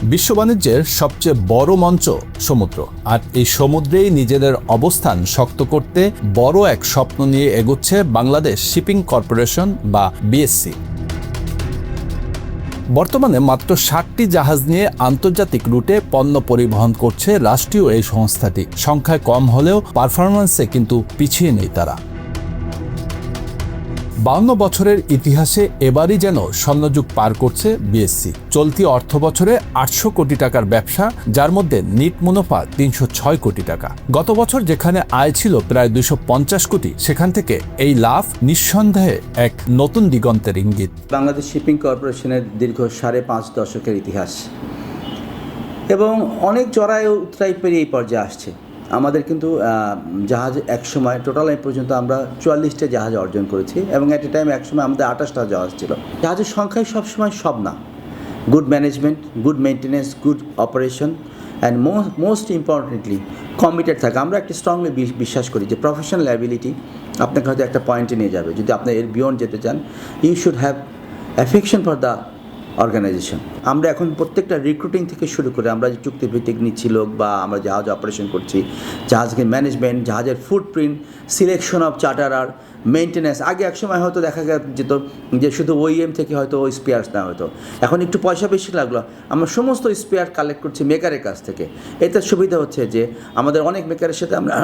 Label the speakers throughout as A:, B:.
A: বিশ্ব বাণিজ্যের সবচেয়ে বড় মঞ্চ সমুদ্র, আর এই সমুদ্রেই নিজেদের অবস্থান শক্ত করতে বড় এক স্বপ্ন নিয়ে এগোচ্ছে বাংলাদেশ শিপিং কর্পোরেশন বা বিএসসি। বর্তমানে মাত্র 60টি জাহাজ নিয়ে আন্তর্জাতিক রুটে পণ্য পরিবহন করছে রাষ্ট্রীয় এই সংস্থাটি। সংখ্যায় কম হলেও পারফরম্যান্সে কিন্তু পিছিয়ে নেই তারা। 52 বছরের ইতিহাসে এবারই যেন স্বর্ণযুগ পার করছে বিএসসি। চলতি অর্থ বছরে 800 কোটি টাকার ব্যবসা, যার মধ্যে নিট মুনাফা 306 কোটি টাকা। গত বছর যেখানে আয় ছিল প্রায় 250 কোটি, সেখান থেকে এই লাভ নিঃসন্দেহে এক নতুন দিগন্তের ইঙ্গিত।
B: বাংলাদেশ শিপিং কর্পোরেশনের দীর্ঘ 5.5 দশকের ইতিহাস এবং অনেক চড়াই উতরাই পেরিয়ে এই পর্যায়ে আসছে। আমাদের কিন্তু জাহাজ একসময় টোটাল এই পর্যন্ত আমরা 44টা জাহাজ অর্জন করেছি এবং অ্যাট এ টাইম একসময় আমাদের 28টা জাহাজ ছিল। জাহাজের সংখ্যায় সবসময় সব না, good management, good maintenance, good operation and most importantly committed থাকে। আমরা একটা স্ট্রংলি বিশ্বাস করি যে প্রফেশনাল অ্যাবিলিটি আপনাকে হয়তো একটা পয়েন্টে নিয়ে যাবে। যদি আপনি এর বিয়ন্ড যেতে চান, you should have affection for the organization. আমরা এখন প্রত্যেকটা রিক্রুটিং থেকে শুরু করে আমরা যে চুক্তিভিত্তিক নিচ্ছি লোক, বা আমরা জাহাজ অপারেশন করছি, জাহাজকে ম্যানেজমেন্ট, জাহাজের ফুটপ্রিন্ট, সিলেকশন অফ চার্টারার, মেনটেন্যান্স। আগে একসময় হয়তো দেখা যেত যে শুধু ওইএম থেকে হয়তো ওই স্পেয়ার্স না হতো, এখন একটু পয়সা বেশি লাগলো, আমরা সমস্ত স্পেয়ার কালেক্ট করছি মেকারের কাছ থেকে। এতে সুবিধা হচ্ছে যে আমাদের অনেক মেকারের সাথে আমরা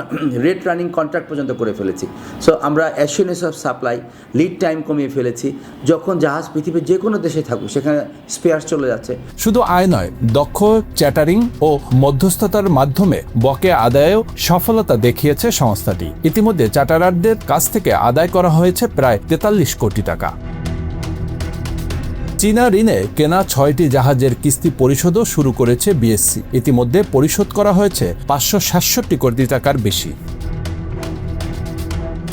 B: রেট রানিং কন্ট্রাক্ট পর্যন্ত করে ফেলেছি। সো আমরা assurance of supply, lead time কমিয়ে ফেলেছি। যখন জাহাজ পৃথিবীর যে কোনো দেশে থাকুক সেখানে স্পেয়ার্স চলে যাচ্ছে।
A: শুধু আয় নয়, দক্ষ চ্যাটারিং ও মধ্যস্থতার মাধ্যমে বকেয়া আদায়েও সফলতা দেখিয়েছে সংস্থাটি। ইতিমধ্যে চার্টারারদের কাছ থেকে আদায় করা হয়েছে প্রায় 43 কোটি টাকা। চীনা ঋণে কেনা 6টি জাহাজের কিস্তি পরিশোধও শুরু করেছে বিএসসি। ইতিমধ্যে পরিশোধ করা হয়েছে 567 কোটি টাকার বেশি।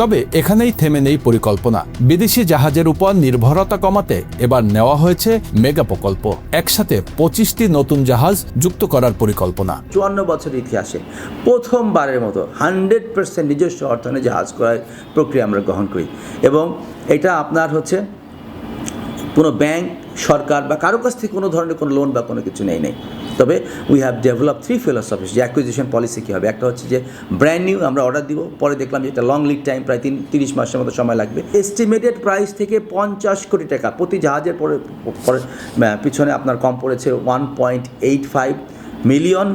A: তবে এখানেই থেমে নেই পরিকল্পনা। বিদেশি জাহাজের উপর নির্ভরতা কমাতে এবার নেওয়া হয়েছে মেগা প্রকল্প। একসাথে 25টি নতুন জাহাজ যুক্ত করার পরিকল্পনা।
B: 54 বছরের ইতিহাসে প্রথমবারের মতো 100% নিজস্ব অর্থায়নে জাহাজ ক্রয়ের প্রক্রিয়া আমরা গ্রহণ করি, এবং এটা আপনার হচ্ছে কোনো ব্যাংক, সরকার বা কারো কাছ থেকে কোনো ধরনের কোনো লোন বা কোনো কিছু নেই। তবে উই হ্যাভ ডেভেলপ 3 ফিলোসফিস যে অ্যাকুইজিশন পলিসি কী হবে। একটা হচ্ছে যে ব্র্যান্ড নিউ আমরা অর্ডার দিব, পরে দেখলাম যে এটা লং লিড টাইম, প্রায় 30 মাসের মতো সময় লাগবে। এস্টিমেটেড প্রাইস থেকে 50 কোটি টাকা প্রতি জাহাজের পিছনে আপনার কম পড়েছে $1.85 মিলিয়ন,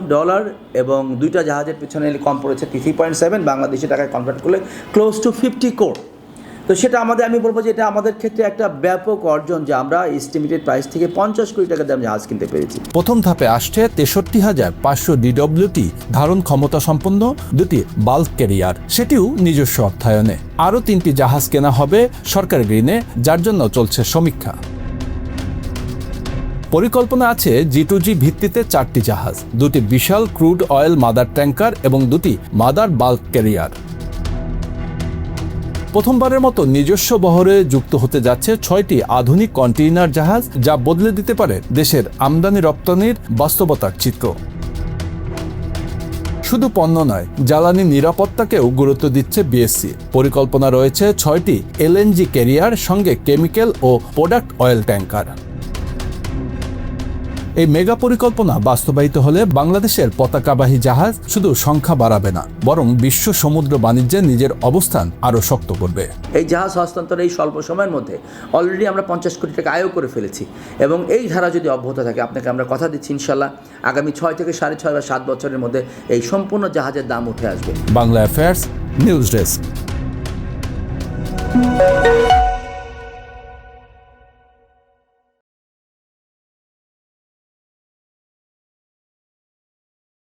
B: এবং 2টা জাহাজের পিছনে কম পড়েছে 3.7, বাংলাদেশি টাকায় কনভার্ট করলে ক্লোজ টু 50 কোটি। তো সেটা আমি বলবো যে এটা আমাদের ক্ষেত্রে একটা ব্যাপক অর্জন যে আমরা এস্টিমেটেড প্রাইস থেকে 50 কোটি টাকা দাম জাহাজ কিনতে পেরেছি।
A: প্রথম ধাপে আসছে 63,500 ডিডব্লিউটি ধারণ ক্ষমতা সম্পন্ন 2টি বাল্ক ক্যারিয়ার, সেটিও নিজস্ব অর্থায়নে। আরও 3টি জাহাজ কেনা হবে সরকারি ঋণে, যার জন্য চলছে সমীক্ষা। পরিকল্পনা আছে G2G ভিত্তিতে 4টি জাহাজ, 2টি বিশাল ক্রুড অয়েল মাদার ট্যাঙ্কার এবং 2টি মাদার বাল্ক ক্যারিয়ার। প্রথমবারের মতো নিজস্ব বহরে যুক্ত হতে যাচ্ছে 6টি আধুনিক কন্টেইনার জাহাজ, যা বদলে দিতে পারে দেশের আমদানি রপ্তানির বাস্তবতার চিত্র। শুধু পণ্য নয়, জ্বালানি নিরাপত্তাকেও গুরুত্ব দিচ্ছে বিএসসি। পরিকল্পনা রয়েছে 6টি এলএনজি ক্যারিয়ার, সঙ্গে কেমিক্যাল ও প্রোডাক্ট অয়েল ট্যাঙ্কার। এই মেগা পরিকল্পনা বাস্তবায়িত হলে বাংলাদেশের পতাকাবাহী জাহাজ শুধু সংখ্যা বাড়াবে না, বরং বিশ্ব সমুদ্র বাণিজ্যে নিজের অবস্থান আরও শক্ত করবে।
B: এই জাহাজ হস্তান্তর এই স্বল্প সময়ের মধ্যে অলরেডি আমরা 50 কোটি টাকা আয়ও করে ফেলেছি, এবং এই ধারা যদি অব্যাহত থাকে, আপনাকে আমরা কথা দিচ্ছি ইনশাল্লাহ আগামী 6 থেকে 6.5 বা 7 বছরের মধ্যে এই সম্পূর্ণ জাহাজের দাম উঠে আসবে।
A: Bangla affairs news desk.